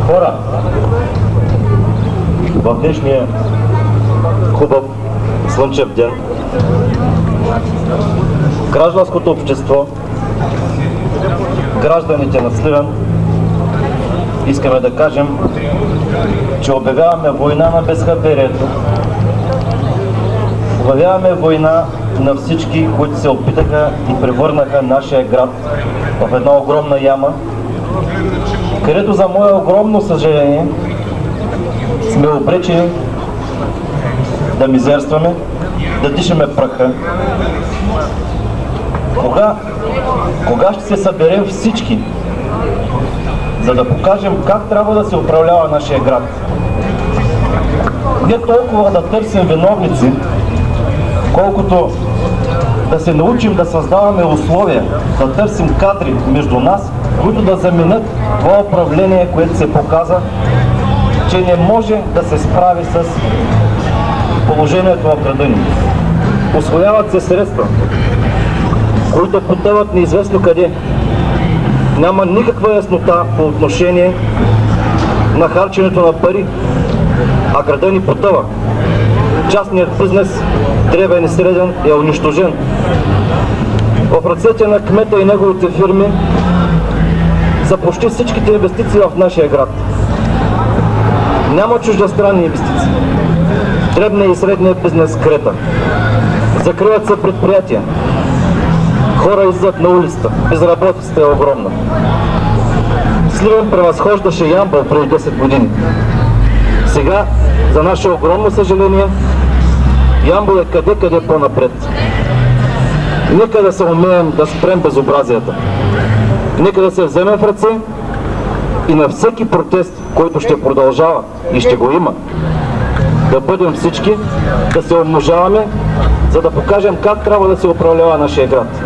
Хора, в днешния хубав слънчев ден гражданското общество, гражданите на Сливен, искаме да кажем, че обявяваме война на безхаберието, обявяваме война на всички, които се опитаха и превърнаха нашия град в една огромна яма, където за мое огромно съжаление сме обречени да мизерстваме, да дишаме праха. Кога ще се съберем всички, за да покажем как трябва да се управлява нашия град? Не толкова да търсим виновници, колкото да се научим да създаваме условия, да търсим кадри между нас, които да заменят това управление, което се показа, че не може да се справи с положението в града ни. Усвояват се средства, които потъват неизвестно къде. Няма никаква яснота по отношение на харченето на пари, а града ни потъва. Частният бизнес, дребен и среден, е унищожен. В ръцете на кмета и неговите фирми са почти всичките инвестиции в нашия град. Няма чуждестранни инвестиции. Дребния и средния бизнес крета. Закриват се предприятия. Хора излизат на улицата. Безработицата е огромна. Сливен превъзхождаше Ямбол преди 10 години. Сега, за наше огромно съжаление, Ямбол е къде по-напред. Нека да се умеем да спрем безобразията. Нека да се вземем в ръце и на всеки протест, който ще продължава и ще го има, да бъдем всички, да се умножаваме, за да покажем как трябва да се управлява нашия град.